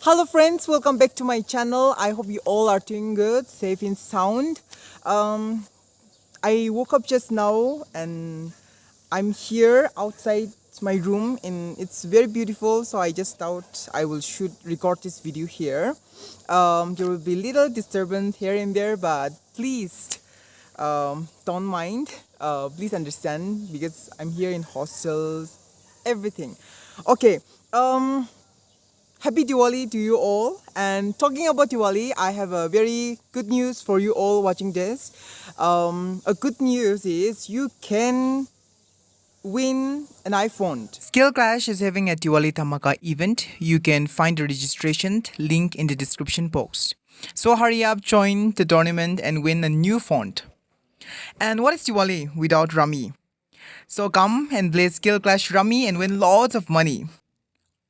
Hello friends, welcome back to my channel. I hope you all are doing good, safe and sound. I woke up just now and I'm here outside my room and it's very beautiful, so I just thought I will record this video here. There will be little disturbance here and there, but please don't mind. Please understand because I'm here in hostels, everything. Okay. Happy Diwali to you all. And talking about Diwali, I have a very good news for you all watching this. A good news is you can win an iPhone. Skill Clash is having a Diwali Dhamaka event. You can find the registration link in the description box. So hurry up, join the tournament and win a new font. And what is Diwali without Rummy? So come and play Skill Clash Rummy and win lots of money.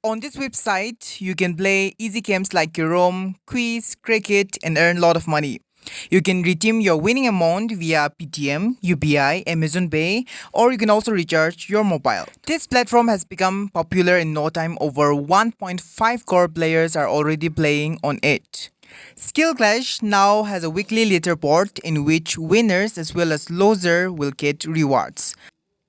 On this website, you can play easy games like Carrom, Quiz, Cricket, and earn a lot of money. You can redeem your winning amount via Paytm, UPI, Amazon Pay, or you can also recharge your mobile. This platform has become popular in no time. Over 1.5 crore players are already playing on it. Skill Clash now has a weekly leaderboard in which winners as well as losers will get rewards.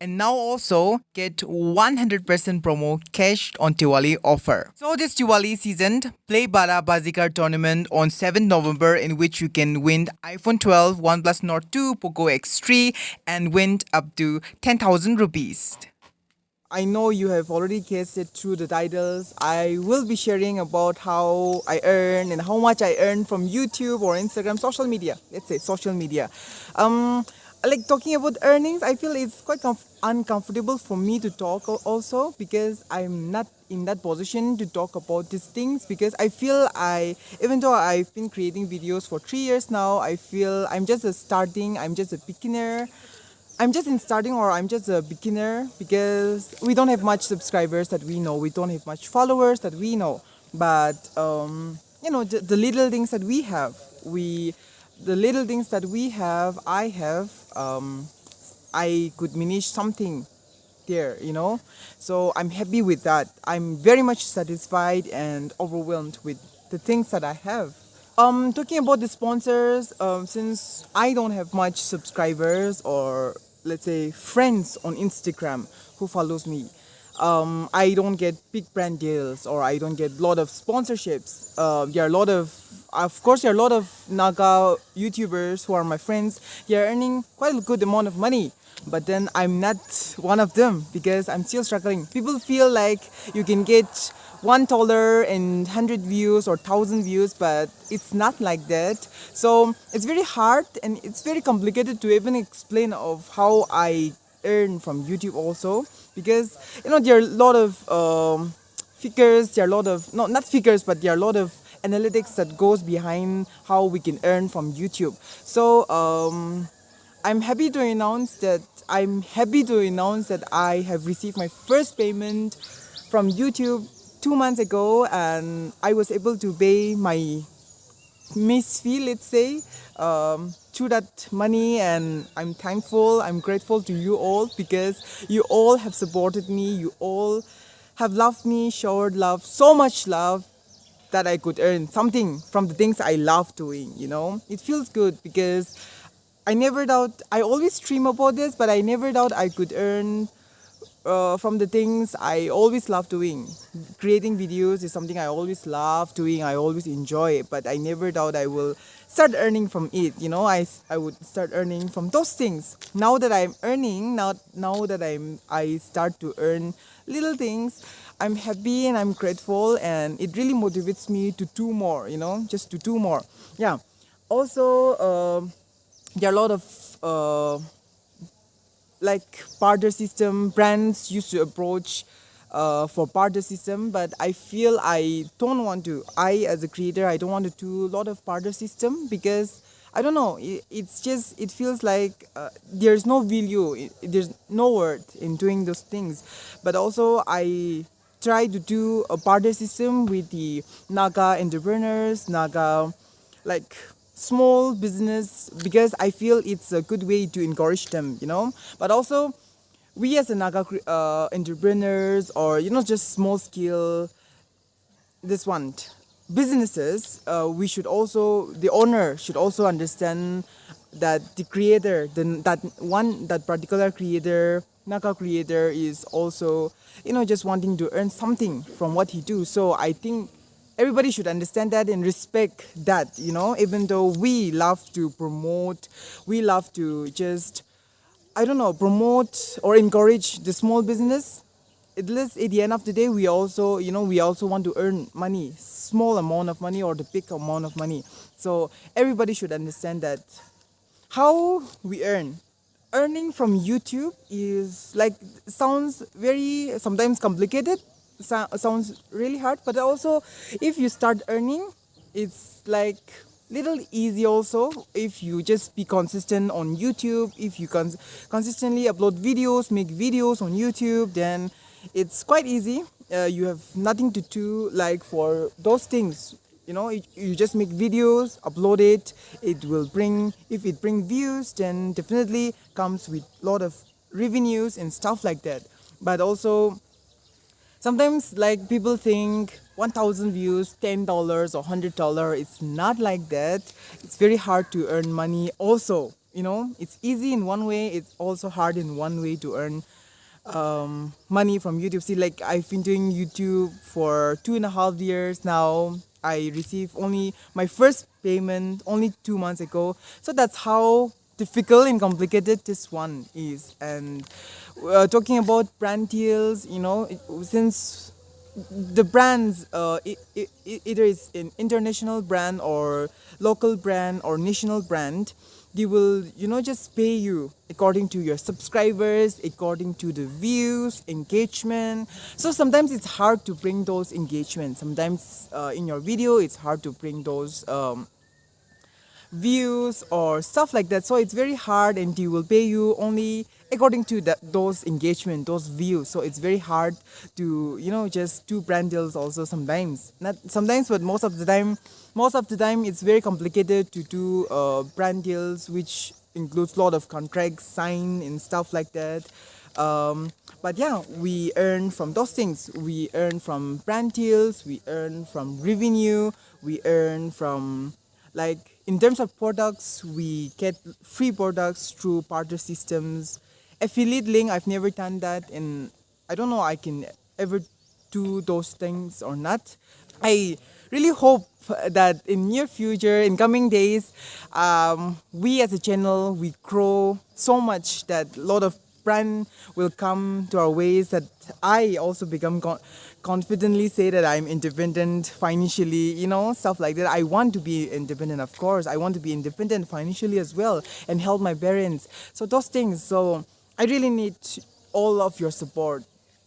And now also get 100% promo cash on Diwali offer. So this Diwali season, play Bala Bazikar tournament on 7th November in which you can win iPhone 12, OnePlus Nord 2, Poco X3 and win up to 10,000 rupees. I know you have already guessed it through the titles. I will be sharing about how I earn and how much I earn from YouTube or Instagram, social media. Let's say social media. Like talking about earnings, I feel it's quite uncomfortable for me to talk also because I'm not in that position to talk about these things because I feel even though I've been creating videos for 3 years now, I feel I'm just I'm just a beginner. I'm just in starting or I'm just a beginner because we don't have much subscribers that we know. We don't have much followers that we know. But, the little things that we have, I have, I could manage something there. So I'm happy with that. I'm very much satisfied and overwhelmed with the things that I have. Talking about the sponsors, since I don't have much subscribers or let's say friends on Instagram who follows me, I don't get big brand deals or I don't get a lot of sponsorships. There are a lot of course, there are a lot of Naga YouTubers who are my friends. They are earning quite a good amount of money. But then I'm not one of them because I'm still struggling. People feel like you can get $1 and 100 views or 1,000 views, but it's not like that. So it's very hard and it's very complicated to even explain of how I earn from YouTube also because there are a lot of figures. There are a lot of not figures, but there are a lot of analytics that goes behind how we can earn from YouTube. So I'm happy to announce that I have received my first payment from YouTube 2 months ago, and I was able to pay my miss fee, let's say, through that money, and I'm thankful. I'm grateful to you all because you all have supported me. You all have loved me, showered love, so much love that I could earn something from the things I love doing. It feels good because I never doubt. I always dream about this, but I never doubt I could earn from the things I always love doing. Creating videos is something I always love doing. I always enjoy it, but I never doubt I will start earning from it. I would start earning from those things. Now that I'm earning, now that I start to earn little things, I'm happy and I'm grateful, and it really motivates me to do more. Just to do more. Yeah. Also. There are a lot of like barter system brands used to approach for barter system, but I feel I don't want to. As a creator, I don't want to do a lot of barter system because I don't know. It feels like there's no value. There's no worth in doing those things. But also I try to do a barter system with the Naga entrepreneurs, Naga like small business because I feel it's a good way to encourage them. But also, we as a Naga entrepreneurs or just small scale, this one businesses, we should also, the owner should also understand that the creator, that particular creator, Naka creator, is also, just wanting to earn something from what he do. So I think everybody should understand that and respect that, even though we love to promote, we love to just, I don't know, promote or encourage the small business. At least at the end of the day, we also want to earn money, small amount of money or the big amount of money. So everybody should understand that how we earn. Earning from YouTube is like, sounds very sometimes complicated, sounds really hard, but also if you start earning, it's like little easy also if you just be consistent on YouTube. If you consistently upload videos, make videos on YouTube, then it's quite easy. You have nothing to do like for those things. You just make videos, upload it. It will bring, if it bring views, then definitely comes with a lot of revenues and stuff like that. But also sometimes like people think 1,000 views, $10 or $100. It's not like that. It's very hard to earn money also. It's easy in one way, it's also hard in one way to earn money from YouTube. See, like I've been doing YouTube for 2.5 years now. I received only my first payment only 2 months ago. So that's how difficult and complicated this one is. And talking about brand deals, since the brands, either it's an international brand or local brand or national brand, they will just pay you according to your subscribers, according to the views, engagement. So sometimes it's hard to bring those engagements. Sometimes in your video it's hard to bring those views or stuff like that. So it's very hard, and they will pay you only according to those engagement, those views. So it's very hard to just do brand deals also sometimes. Not sometimes, but most of the time. Most of the time, it's very complicated to do brand deals, which includes a lot of contracts signed and stuff like that. But yeah, we earn from those things. We earn from brand deals. We earn from revenue. We earn from, like, in terms of products, we get free products through partner systems. Affiliate link, I've never done that, and I don't know I can ever do those things or not. I really hope that in near future, in coming days, we as a channel, we grow so much that a lot of brand will come to our ways, that I also become confidently say that I'm independent financially, stuff like that. I want to be independent, of course. I want to be independent financially as well and help my parents. So those things. So I really need all of your support.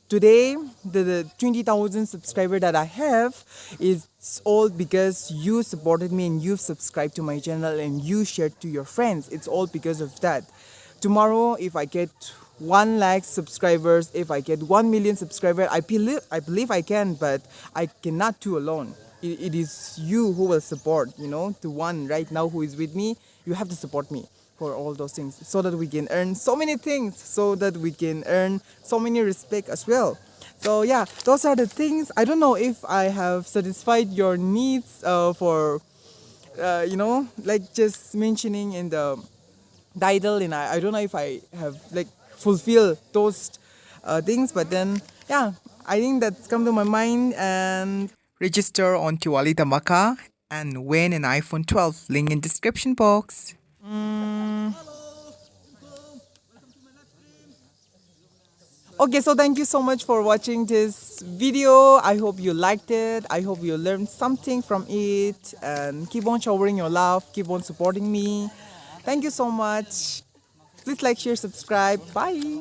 Today, the 20,000 subscriber that I have is all because you supported me and you've subscribed to my channel and you shared to your friends. It's all because of that. Tomorrow, if I get 1 lakh subscribers, if I get 1 million subscribers, I believe I can, but I cannot do alone. It is you who will support, the one right now who is with me. You have to support me for all those things, so that we can earn so many things, so that we can earn so many respect as well. So yeah, those are the things. I don't know if I have satisfied your needs for like just mentioning in the title, and I don't know if I have like fulfilled those things, but then yeah, I think that's come to my mind. And register on Tiwali Tamaka and win an iPhone 12. Link in description box. Okay, so thank you so much for watching this video. I hope you liked it. I hope you learned something from it. And keep on showering your love. Keep on supporting me. Thank you so much. Please like, share, subscribe. Bye.